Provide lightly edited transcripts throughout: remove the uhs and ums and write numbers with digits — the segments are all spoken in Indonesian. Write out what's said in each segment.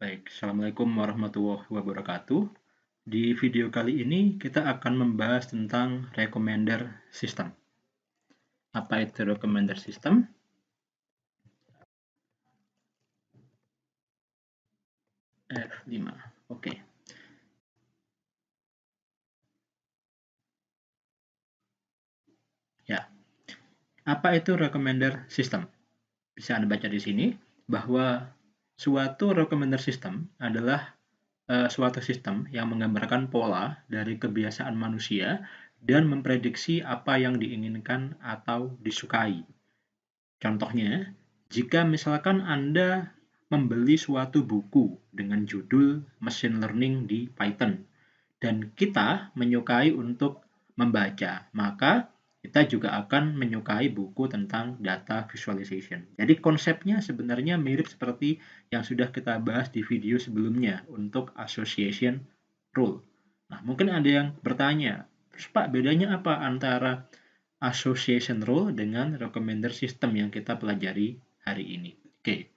Baik, Assalamualaikum warahmatullahi wabarakatuh. Di video kali ini kita akan membahas tentang recommender system. Apa itu recommender system? F5. Oke. Ya. Apa itu recommender system? Bisa Anda baca di sini bahwa suatu recommender system adalah suatu sistem yang menggambarkan pola dari kebiasaan manusia dan memprediksi apa yang diinginkan atau disukai. Contohnya, jika misalkan Anda membeli suatu buku dengan judul Machine Learning di Python, dan kita menyukai untuk membaca, maka kita juga akan menyukai buku tentang data visualization. Jadi konsepnya sebenarnya mirip seperti yang sudah kita bahas di video sebelumnya untuk association rule. Nah, mungkin ada yang bertanya, terus Pak, bedanya apa antara association rule dengan recommender system yang kita pelajari hari ini? Oke,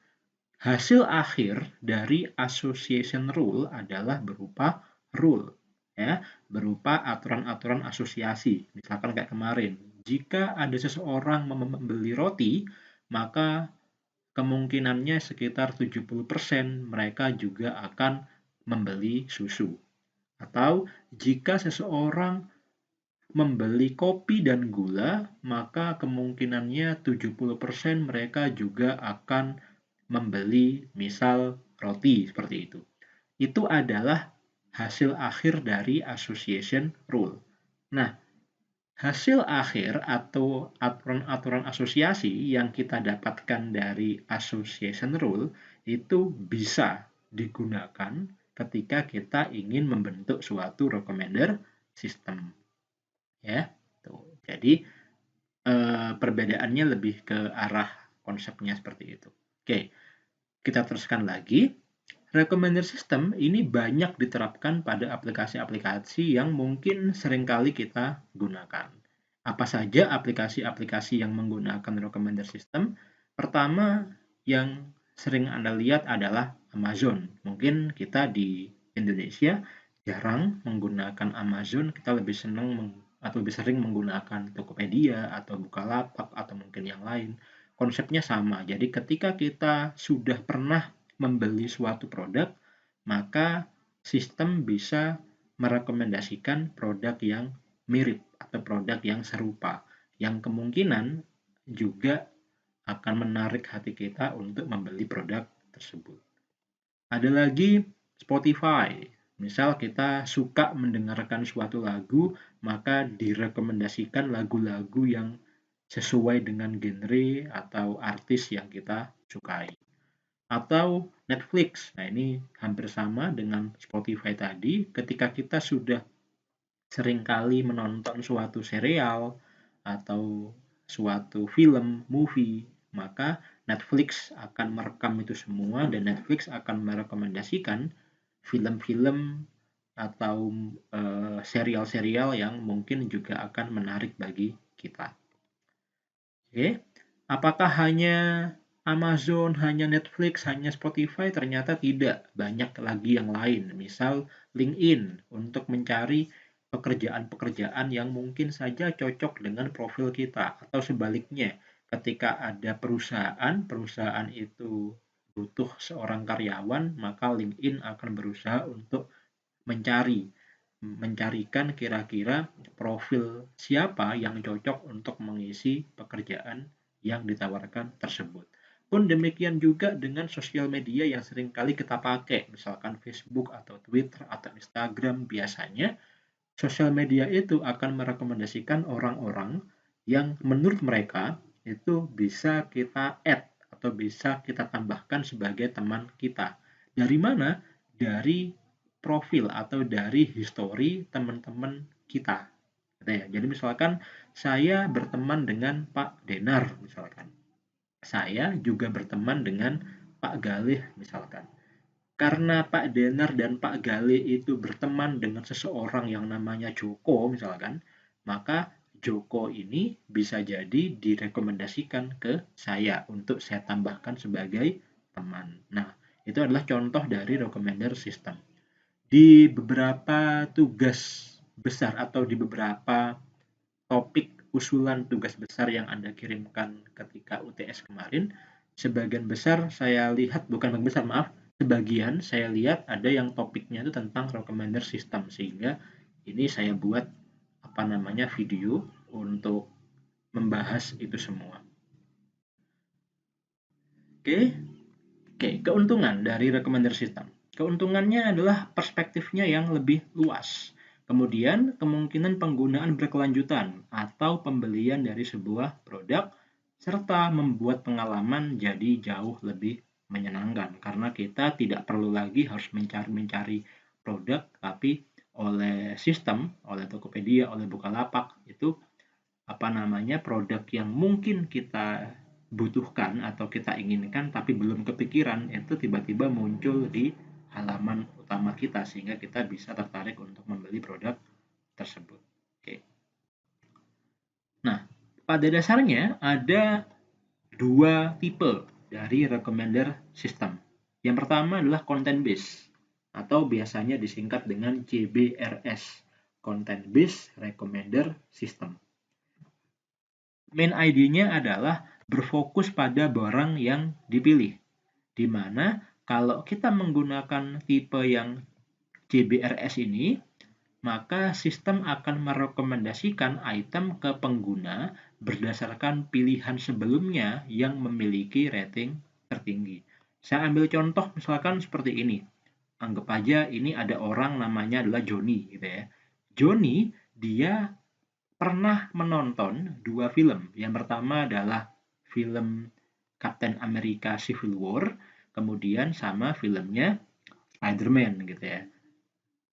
hasil akhir dari association rule adalah berupa rule, ya, berupa aturan-aturan asosiasi. Misalkan kayak kemarin, jika ada seseorang membeli roti, maka kemungkinannya sekitar 70% mereka juga akan membeli susu. Atau jika seseorang membeli kopi dan gula, maka kemungkinannya 70% mereka juga akan membeli misal roti seperti itu. Itu adalah hasil akhir dari association rule. Nah, hasil akhir atau aturan-aturan asosiasi yang kita dapatkan dari association rule itu bisa digunakan ketika kita ingin membentuk suatu recommender system. Ya, tuh. Jadi perbedaannya lebih ke arah konsepnya seperti itu. Oke, kita teruskan lagi. Recommender system ini banyak diterapkan pada aplikasi-aplikasi yang mungkin seringkali kita gunakan. Apa saja aplikasi-aplikasi yang menggunakan recommender system? Pertama, yang sering Anda lihat adalah Amazon. Mungkin kita di Indonesia jarang menggunakan Amazon, kita lebih senang atau lebih sering menggunakan Tokopedia atau Bukalapak atau mungkin yang lain. Konsepnya sama. Jadi ketika kita sudah pernah membeli suatu produk, maka sistem bisa merekomendasikan produk yang mirip atau produk yang serupa, yang kemungkinan juga akan menarik hati kita untuk membeli produk tersebut. Ada lagi Spotify. Misal kita suka mendengarkan suatu lagu, maka direkomendasikan lagu-lagu yang sesuai dengan genre atau artis yang kita sukai. Atau Netflix. Nah, ini hampir sama dengan Spotify tadi. Ketika kita sudah seringkali menonton suatu serial atau suatu film, movie, maka Netflix akan merekam itu semua dan Netflix akan merekomendasikan film-film atau serial-serial yang mungkin juga akan menarik bagi kita. Oke, apakah hanya Amazon, hanya Netflix, hanya Spotify? Ternyata tidak, banyak lagi yang lain. Misal LinkedIn untuk mencari pekerjaan-pekerjaan yang mungkin saja cocok dengan profil kita, atau sebaliknya, ketika ada perusahaan itu butuh seorang karyawan, maka LinkedIn akan berusaha untuk mencarikan kira-kira profil siapa yang cocok untuk mengisi pekerjaan yang ditawarkan tersebut. Pun demikian juga dengan sosial media yang sering kali kita pakai, misalkan Facebook atau Twitter atau Instagram. Biasanya sosial media itu akan merekomendasikan orang-orang yang menurut mereka itu bisa kita add atau bisa kita tambahkan sebagai teman kita. Dari mana? Dari profil atau dari histori teman-teman kita. Gitu ya. Jadi misalkan saya berteman dengan Pak Denar misalkan. Saya juga berteman dengan Pak Galih misalkan. Karena Pak Denar dan Pak Galih itu berteman dengan seseorang yang namanya Joko misalkan, maka Joko ini bisa jadi direkomendasikan ke saya untuk saya tambahkan sebagai teman. Nah, Itu adalah contoh dari recommender system. Di beberapa tugas besar atau di beberapa topik usulan tugas besar yang Anda kirimkan ketika UTS kemarin, sebagian besar saya lihat, bukan besar, maaf, sebagian saya lihat ada yang topiknya itu tentang recommender system, sehingga ini saya buat video untuk membahas itu semua. Oke, keuntungan dari recommender system. Keuntungannya adalah perspektifnya yang lebih luas. Kemudian, kemungkinan penggunaan berkelanjutan atau pembelian dari sebuah produk, serta membuat pengalaman jadi jauh lebih menyenangkan. Karena kita tidak perlu lagi harus mencari produk, tapi oleh sistem, oleh Tokopedia, oleh Bukalapak, itu produk yang mungkin kita butuhkan atau kita inginkan tapi belum kepikiran, itu tiba-tiba muncul di halaman utama kita sehingga kita bisa tertarik untuk membeli produk tersebut. Oke. Nah, pada dasarnya ada dua tipe dari recommender system. Yang pertama adalah content based atau biasanya disingkat dengan CBRS, content based recommender system. Main ID-nya adalah berfokus pada barang yang dipilih, di mana kalau kita menggunakan tipe yang CBRS ini, maka sistem akan merekomendasikan item ke pengguna berdasarkan pilihan sebelumnya yang memiliki rating tertinggi. Saya ambil contoh misalkan seperti ini. Anggap aja ini ada orang namanya adalah Joni gitu ya. Joni dia pernah menonton dua film. Yang pertama adalah film Captain America Civil War, kemudian sama filmnya Spider-Man gitu ya.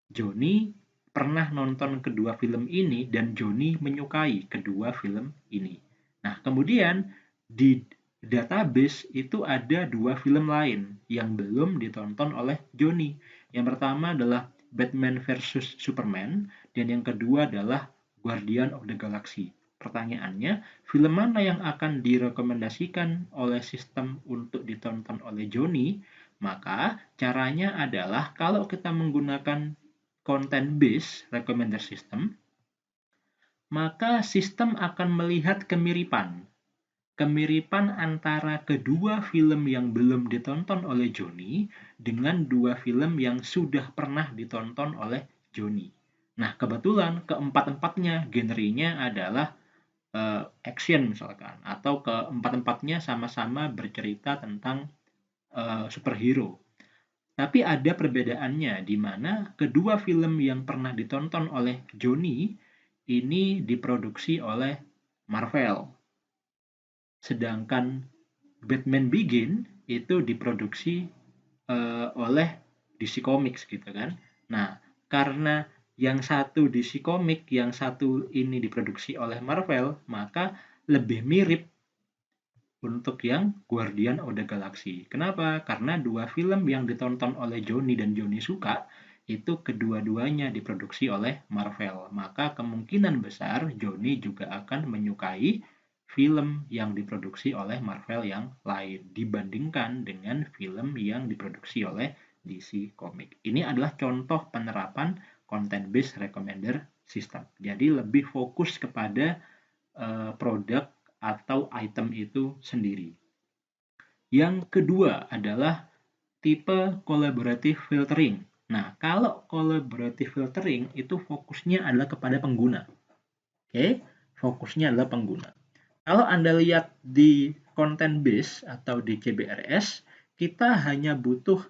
Joni pernah nonton kedua film ini dan Joni menyukai kedua film ini. Nah, kemudian di database itu ada dua film lain yang belum ditonton oleh Joni. Yang pertama adalah Batman vs Superman dan yang kedua adalah Guardian of the Galaxy. Pertanyaannya, film mana yang akan direkomendasikan oleh sistem untuk ditonton oleh Joni? Maka caranya adalah kalau kita menggunakan content based recommender system, maka sistem akan melihat kemiripan antara kedua film yang belum ditonton oleh Joni dengan dua film yang sudah pernah ditonton oleh Joni. Nah, kebetulan keempat-empatnya genrenya adalah action misalkan, atau keempat-empatnya sama-sama bercerita tentang superhero. Tapi ada perbedaannya di mana kedua film yang pernah ditonton oleh Joni ini diproduksi oleh Marvel. Sedangkan Batman Begins itu diproduksi oleh DC Comics gitu kan. Nah, karena yang satu DC Comics, yang satu ini diproduksi oleh Marvel, maka lebih mirip untuk yang Guardian of the Galaxy. Kenapa? Karena dua film yang ditonton oleh Joni dan Joni suka, itu kedua-duanya diproduksi oleh Marvel. Maka kemungkinan besar Joni juga akan menyukai film yang diproduksi oleh Marvel yang lain dibandingkan dengan film yang diproduksi oleh DC Comics. Ini adalah contoh penerapan content based recommender system. Jadi lebih fokus kepada produk atau item itu sendiri. Yang kedua adalah tipe collaborative filtering. Nah, kalau collaborative filtering itu fokusnya adalah kepada pengguna. Oke, fokusnya adalah pengguna. Kalau Anda lihat di content base atau di CBRS, kita hanya butuh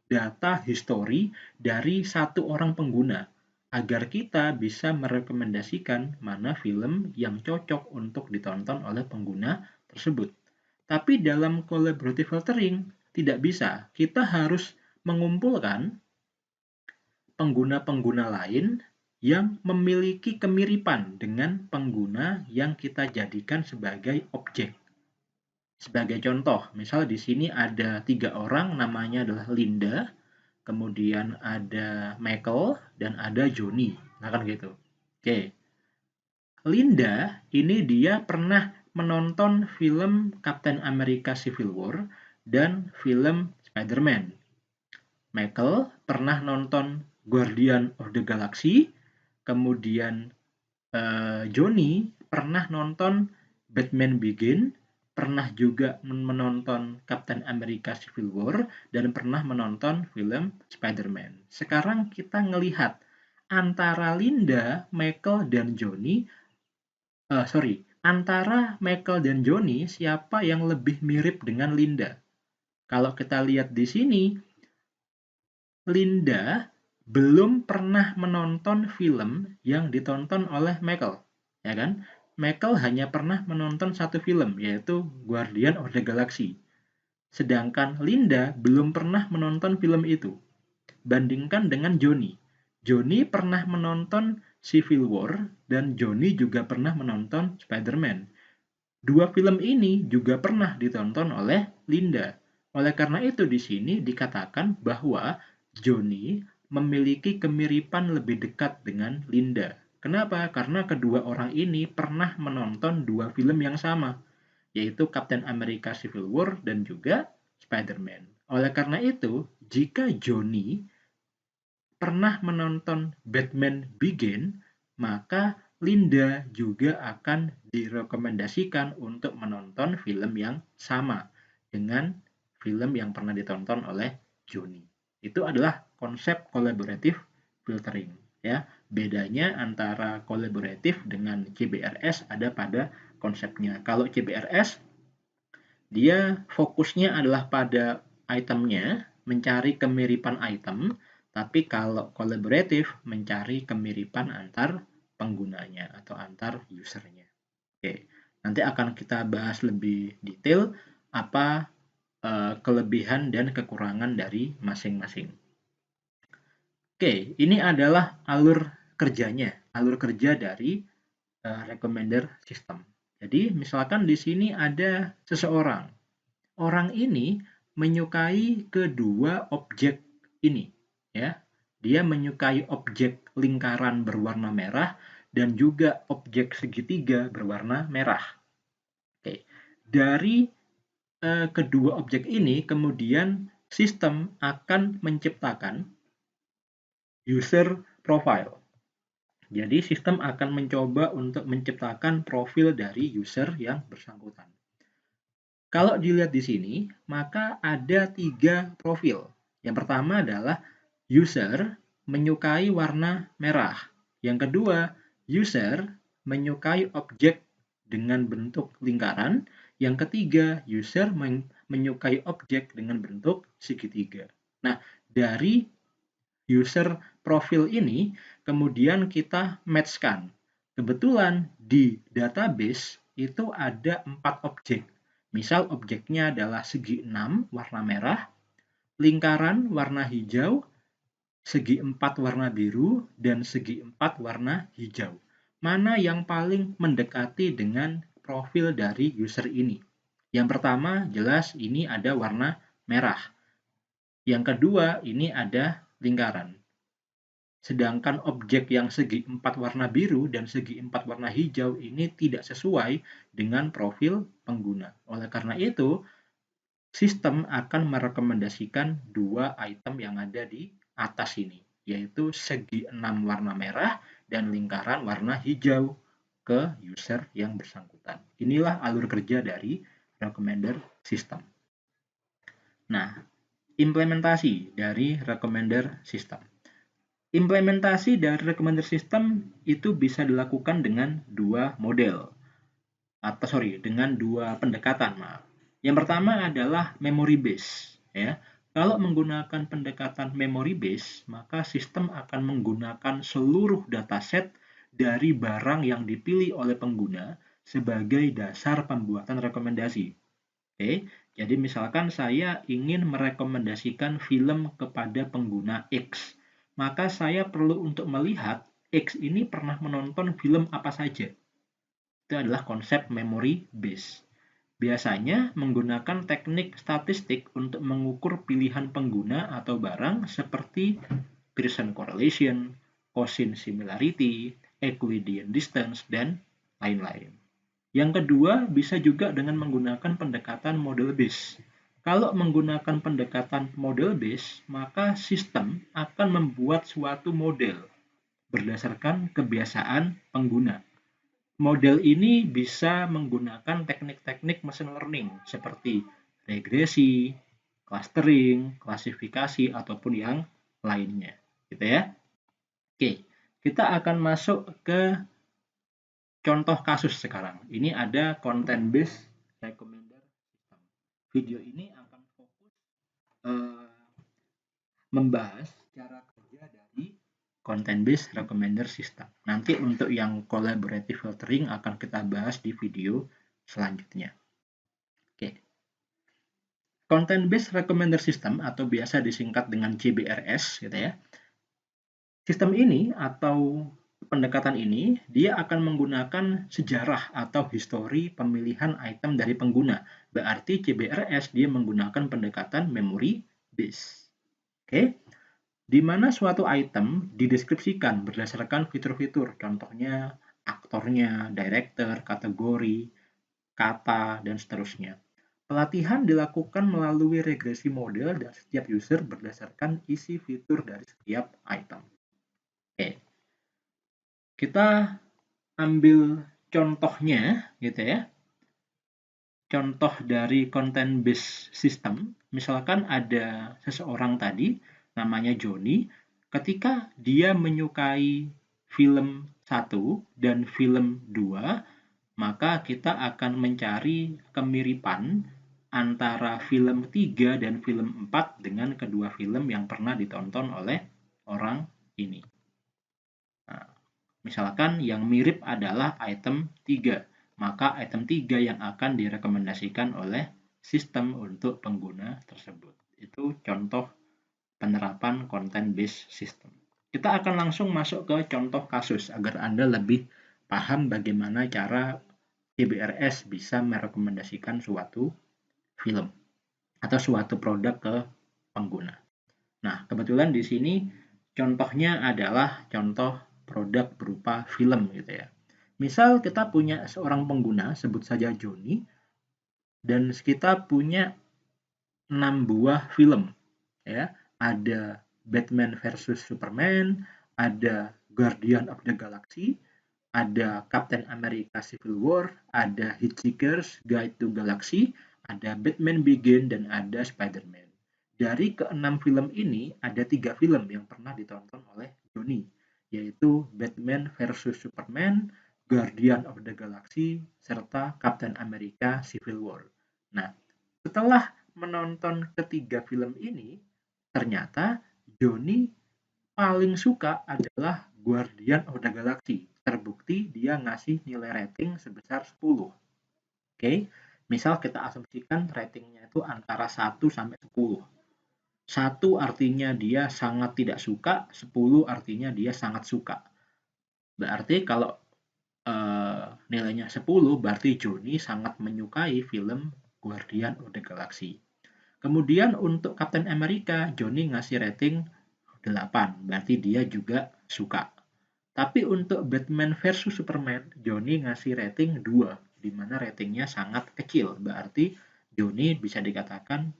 data history dari satu orang pengguna agar kita bisa merekomendasikan mana film yang cocok untuk ditonton oleh pengguna tersebut. Tapi dalam collaborative filtering tidak bisa. Kita harus mengumpulkan pengguna-pengguna lain yang memiliki kemiripan dengan pengguna yang kita jadikan sebagai objek. Sebagai contoh, misal di sini ada 3 orang, namanya adalah Linda, kemudian ada Michael, dan ada Johnny. Nah kan gitu. Oke. Linda, ini dia pernah menonton film Captain America Civil War dan film Spider-Man. Michael pernah nonton Guardian of the Galaxy, kemudian Johnny pernah nonton Batman Begins, pernah juga menonton Captain America Civil War, dan pernah menonton film Spider-Man. Sekarang kita ngelihat antara Linda, Michael, dan Johnny, antara Michael dan Johnny, siapa yang lebih mirip dengan Linda? Kalau kita lihat di sini, Linda belum pernah menonton film yang ditonton oleh Michael, ya kan? Michael hanya pernah menonton satu film, yaitu Guardian of the Galaxy. Sedangkan Linda belum pernah menonton film itu. Bandingkan dengan Johnny. Johnny pernah menonton Civil War dan Johnny juga pernah menonton Spider-Man. Dua film ini juga pernah ditonton oleh Linda. Oleh karena itu di sini dikatakan bahwa Johnny memiliki kemiripan lebih dekat dengan Linda. Kenapa? Karena kedua orang ini pernah menonton dua film yang sama, yaitu Captain America Civil War dan juga Spider-Man. Oleh karena itu, jika Johnny pernah menonton Batman Begins, maka Linda juga akan direkomendasikan untuk menonton film yang sama dengan film yang pernah ditonton oleh Johnny. Itu adalah konsep collaborative filtering, ya. Bedanya antara collaborative dengan CBRS ada pada konsepnya. Kalau CBRS dia fokusnya adalah pada itemnya, mencari kemiripan item, tapi kalau collaborative mencari kemiripan antar penggunanya atau antar usernya. Oke, nanti akan kita bahas lebih detail apa kelebihan dan kekurangan dari masing-masing. Oke, ini adalah alur kerjanya, alur kerja dari recommender system. Jadi misalkan di sini ada seseorang. Orang ini menyukai kedua objek ini, ya. Dia menyukai objek lingkaran berwarna merah dan juga objek segitiga berwarna merah. Oke. Dari kedua objek ini kemudian sistem akan menciptakan user profile. Jadi sistem akan mencoba untuk menciptakan profil dari user yang bersangkutan. Kalau dilihat di sini, maka ada 3 profil. Yang pertama adalah user menyukai warna merah. Yang kedua, user menyukai objek dengan bentuk lingkaran. Yang ketiga, user menyukai objek dengan bentuk segitiga. Nah, dari user profil ini kemudian kita match-kan. Kebetulan di database itu ada 4 objek. Misal objeknya adalah segi 6 warna merah, lingkaran warna hijau, segi 4 warna biru, dan segi 4 warna hijau. Mana yang paling mendekati dengan profil dari user ini? Yang pertama jelas ini ada warna merah. Yang kedua ini ada lingkaran. Sedangkan objek yang segi 4 warna biru dan segi 4 warna hijau ini tidak sesuai dengan profil pengguna. Oleh karena itu, sistem akan merekomendasikan 2 item yang ada di atas ini, yaitu segi 6 warna merah dan lingkaran warna hijau ke user yang bersangkutan. Inilah alur kerja dari recommender system. Nah, implementasi dari recommender system. Implementasi dari recommender system itu bisa dilakukan dengan 2 model. Dengan 2 pendekatan, maaf. Yang pertama adalah memory base, ya. Kalau menggunakan pendekatan memory base, maka sistem akan menggunakan seluruh dataset dari barang yang dipilih oleh pengguna sebagai dasar pembuatan rekomendasi. Oke, jadi misalkan saya ingin merekomendasikan film kepada pengguna X, maka saya perlu untuk melihat X ini pernah menonton film apa saja. Itu adalah konsep memory base. Biasanya menggunakan teknik statistik untuk mengukur pilihan pengguna atau barang seperti Pearson correlation, Gaussian similarity, Euclidean distance, dan lain-lain. Yang kedua bisa juga dengan menggunakan pendekatan model base. Kalau menggunakan pendekatan model based, maka sistem akan membuat suatu model berdasarkan kebiasaan pengguna. Model ini bisa menggunakan teknik-teknik machine learning seperti regresi, clustering, klasifikasi, ataupun yang lainnya. Gitu ya. Oke, kita akan masuk ke contoh kasus sekarang. Ini ada content based recommender system. Video ini akan fokus membahas cara kerja dari content based recommender system. Nanti untuk yang collaborative filtering akan kita bahas di video selanjutnya. Oke. Content based recommender system atau biasa disingkat dengan CBRS gitu ya. Sistem ini atau pendekatan ini dia akan menggunakan sejarah atau histori pemilihan item dari pengguna. Berarti CBRS dia menggunakan pendekatan memory based. Oke. Di mana suatu item dideskripsikan berdasarkan fitur-fitur, contohnya aktornya, director, kategori, kata, dan seterusnya. Pelatihan dilakukan melalui regresi model dan setiap user berdasarkan isi fitur dari setiap item. Oke. Kita ambil contohnya gitu ya. Contoh dari content based system, misalkan ada seseorang tadi namanya Joni, ketika dia menyukai film 1 dan film 2, maka kita akan mencari kemiripan antara film 3 dan film 4 dengan kedua film yang pernah ditonton oleh orang ini. Nah, misalkan yang mirip adalah item 3, maka item 3 yang akan direkomendasikan oleh sistem untuk pengguna tersebut. Itu contoh penerapan content based system. Kita akan langsung masuk ke contoh kasus agar Anda lebih paham bagaimana cara CBRS bisa merekomendasikan suatu film atau suatu produk ke pengguna. Nah, kebetulan di sini contohnya adalah contoh produk berupa film gitu ya. Misal kita punya seorang pengguna, sebut saja Joni, dan kita punya 6 buah film. Ya, ada Batman versus Superman, ada Guardian of the Galaxy, ada Captain America Civil War, ada Hitchhiker's Guide to Galaxy, ada Batman Begins, dan ada Spider-Man. Dari keenam film ini, ada 3 film yang pernah ditonton oleh Joni, yaitu Batman versus Superman, Guardian of the Galaxy, serta Captain America Civil War. Nah, setelah menonton ketiga film ini, ternyata Joni paling suka adalah Guardian of the Galaxy. Terbukti dia ngasih nilai rating sebesar 10. Oke, misal kita asumsikan ratingnya itu antara 1 sampai 10. 1 artinya dia sangat tidak suka, 10 artinya dia sangat suka. Berarti kalau nilainya 10, berarti Joni sangat menyukai film Guardian of the Galaxy. Kemudian untuk Captain America, Joni ngasih rating 8, berarti dia juga suka. Tapi untuk Batman versus Superman, Joni ngasih rating 2, di mana ratingnya sangat kecil. Berarti Joni bisa dikatakan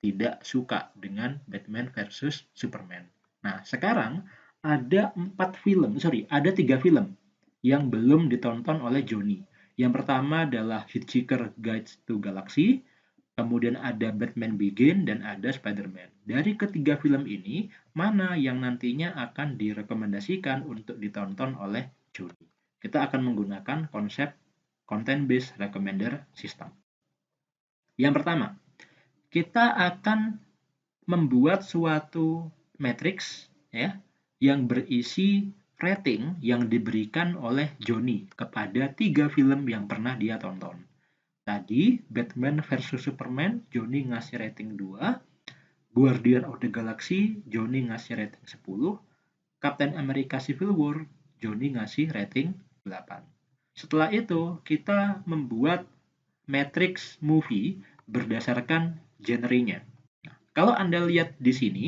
tidak suka dengan Batman versus Superman. Nah, sekarang ada 3 film yang belum ditonton oleh Joni. Yang pertama adalah Hitchhiker's Guide to Galaxy, kemudian ada Batman Begins, dan ada Spider-Man. Dari ketiga film ini, mana yang nantinya akan direkomendasikan untuk ditonton oleh Joni? Kita akan menggunakan konsep content-based recommender system. Yang pertama, kita akan membuat suatu matriks ya, yang berisi rating yang diberikan oleh Joni kepada 3 film yang pernah dia tonton. Tadi Batman versus Superman, Joni ngasih rating 2, Guardian of the Galaxy, Joni ngasih rating 10, Captain America Civil War, Joni ngasih rating 8. Setelah itu, kita membuat matrix movie berdasarkan genrenya. Nah, kalau Anda lihat di sini,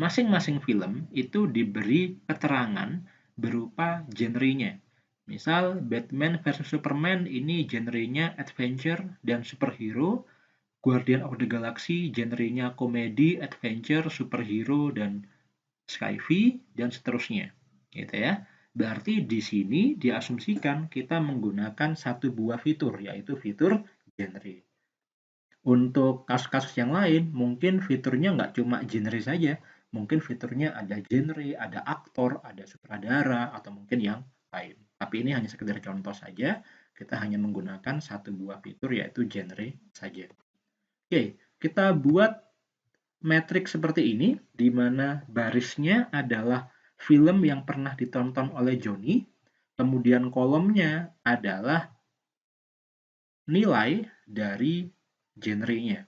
masing-masing film itu diberi keterangan berupa genrenya. Misal Batman versus Superman ini genrenya adventure dan superhero, Guardian of the Galaxy genrenya komedi, adventure, superhero, dan sci-fi, dan seterusnya. Gitu ya. Berarti di sini diasumsikan kita menggunakan satu buah fitur, yaitu fitur genre. Untuk kasus-kasus yang lain, mungkin fiturnya nggak cuma genre saja. Mungkin fiturnya ada genre, ada aktor, ada sutradara, atau mungkin yang lain. Tapi ini hanya sekedar contoh saja. Kita hanya menggunakan satu buah fitur, yaitu genre saja. Oke, kita buat matriks seperti ini, di mana barisnya adalah film yang pernah ditonton oleh Joni, kemudian kolomnya adalah nilai dari genrenya.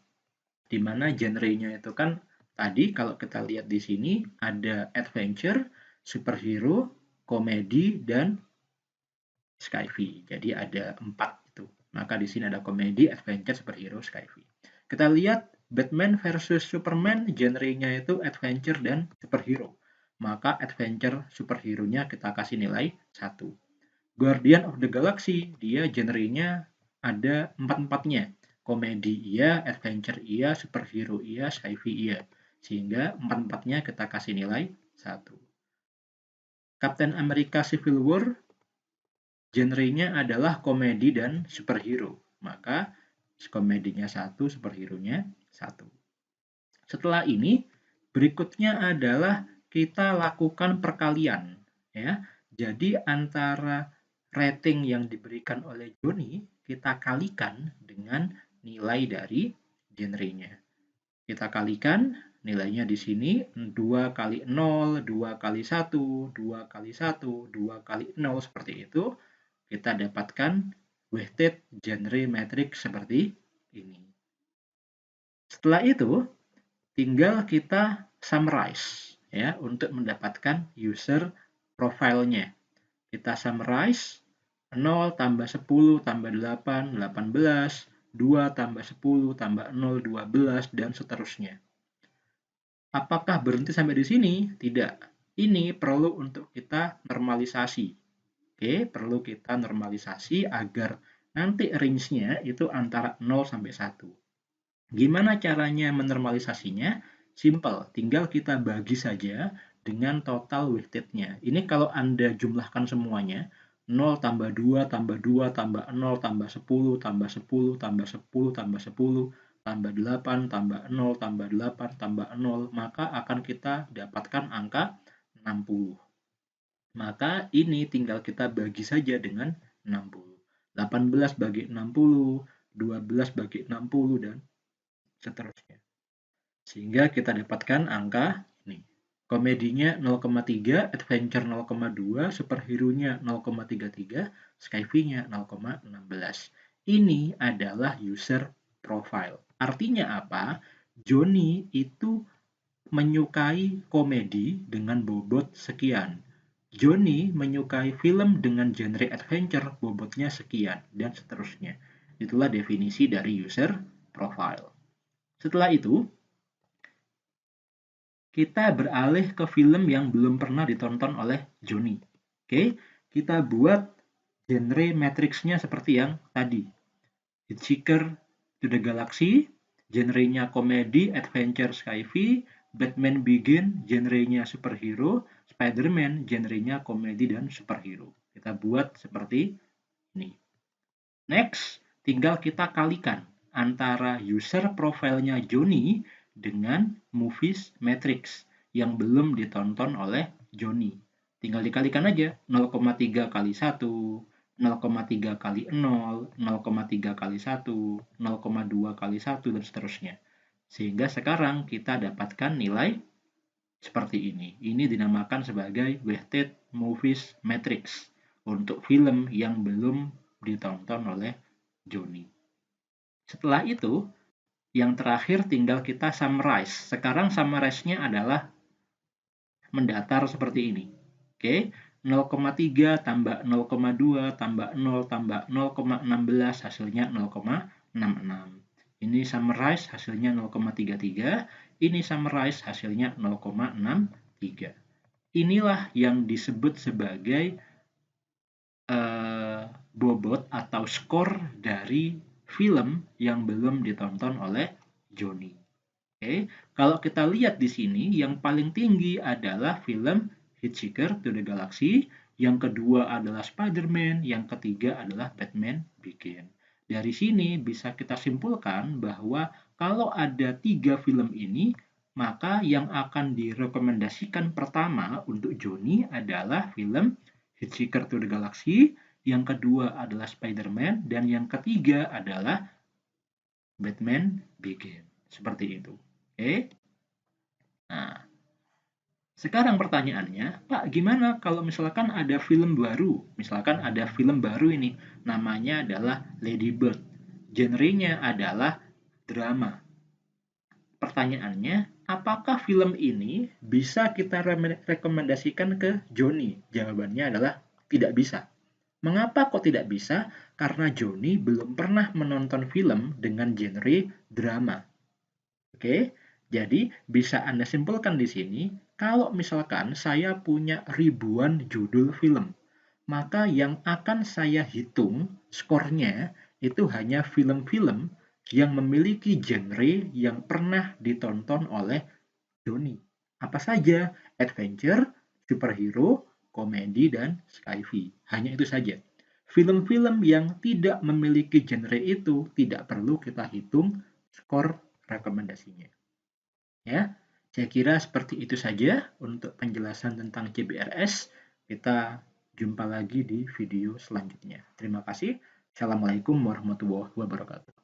Di mana genrenya itu kan tadi kalau kita lihat di sini ada adventure, superhero, komedi, dan sci-fi. Jadi ada 4 itu. Maka di sini ada komedi, adventure, superhero, sci-fi. Kita lihat Batman versus Superman, genrenya itu adventure dan superhero. Maka adventure superhero-nya kita kasih nilai 1. Guardian of the Galaxy, dia genrenya ada 4-4-nya. Komedi iya, adventure iya, superhero iya, sci-fi iya. Sehingga 4-4-nya kita kasih nilai 1. Captain America Civil War, genrenya adalah komedi dan superhero. Maka komedinya 1, superhero-nya 1. Setelah ini, berikutnya adalah kita lakukan perkalian. Ya. Jadi antara rating yang diberikan oleh Joni, kita kalikan dengan nilai dari genrenya. Kita kalikan nilainya di sini 2 kali 0, 2 kali 1, 2 kali 1, 2 kali 0, seperti itu. Kita dapatkan weighted genre matrix seperti ini. Setelah itu, tinggal kita summarize ya untuk mendapatkan user profile-nya. Kita summarize 0 tambah 10 tambah 8, 18, 2 tambah 10 tambah 0, 12, dan seterusnya. Apakah berhenti sampai di sini? Tidak. Ini perlu untuk kita normalisasi. Oke, perlu kita normalisasi agar nanti range-nya itu antara 0 sampai 1. Gimana caranya menormalisasinya? Simple, tinggal kita bagi saja dengan total weighted-nya. Ini kalau Anda jumlahkan semuanya, 0 tambah 2 tambah 2 tambah 0 tambah 10 tambah 10 tambah 10 tambah 10 tambah 8 tambah 0 tambah 8 tambah 0, maka akan kita dapatkan angka 60. Maka ini tinggal kita bagi saja dengan 60. 18 bagi 60, 12 bagi 60, dan seterusnya. Sehingga kita dapatkan angka ini. Komedinya 0,3, adventure 0,2, superhero-nya 0,33, sci-fi-nya 0,16. Ini adalah user profile. Artinya apa? Joni itu menyukai komedi dengan bobot sekian. Joni menyukai film dengan genre adventure, bobotnya sekian, dan seterusnya. Itulah definisi dari user profile. Setelah itu, kita beralih ke film yang belum pernah ditonton oleh Joni. Oke, kita buat genre matriksnya seperti yang tadi. Hitchhiker to the Galaxy, genrenya komedi, adventure, sci-fi. Batman Begin, genrenya superhero. Spider-Man, genrenya komedi dan superhero. Kita buat seperti ini. Next, tinggal kita kalikan antara user profilnya Joni dengan movies matrix yang belum ditonton oleh Joni. Tinggal dikalikan aja 0,3 kali 1, 0,3 kali 0, 0,3 kali 1, 0,2 kali 1, dan seterusnya. Sehingga sekarang kita dapatkan nilai seperti ini. Ini dinamakan sebagai weighted movies matrix untuk film yang belum ditonton oleh Joni. Setelah itu, yang terakhir tinggal kita summarize. Sekarang summarize-nya adalah mendatar seperti ini. Oke, 0,3 tambah 0,2 tambah 0 tambah 0,16 hasilnya 0,66. Ini summarize hasilnya 0,33, ini summarize hasilnya 0,63. Inilah yang disebut sebagai bobot atau skor dari film yang belum ditonton oleh Joni. Oke, kalau kita lihat di sini yang paling tinggi adalah film Hitchhiker to the Galaxy, yang kedua adalah Spider-Man, yang ketiga adalah Batman Begins. Dari sini bisa kita simpulkan bahwa kalau ada 3 film ini, maka yang akan direkomendasikan pertama untuk Joni adalah film Hitchhiker to the Galaxy, yang kedua adalah Spider-Man, dan yang ketiga adalah Batman Begins. Seperti itu. Oke. Nah, sekarang pertanyaannya, Pak, gimana kalau misalkan ada film baru? Misalkan ada film baru ini, namanya adalah Lady Bird. Genrenya adalah drama. Pertanyaannya, apakah film ini bisa kita rekomendasikan ke Joni? Jawabannya adalah tidak bisa. Mengapa kok tidak bisa? Karena Joni belum pernah menonton film dengan genre drama. Oke, jadi bisa Anda simpulkan di sini, kalau misalkan saya punya ribuan judul film, maka yang akan saya hitung skornya itu hanya film-film yang memiliki genre yang pernah ditonton oleh Joni. Apa saja? Adventure, superhero, komedi, dan sci-fi. Hanya itu saja. Film-film yang tidak memiliki genre itu tidak perlu kita hitung skor rekomendasinya. Ya, saya kira seperti itu saja untuk penjelasan tentang CBRS. Kita jumpa lagi di video selanjutnya. Terima kasih. Assalamualaikum warahmatullahi wabarakatuh.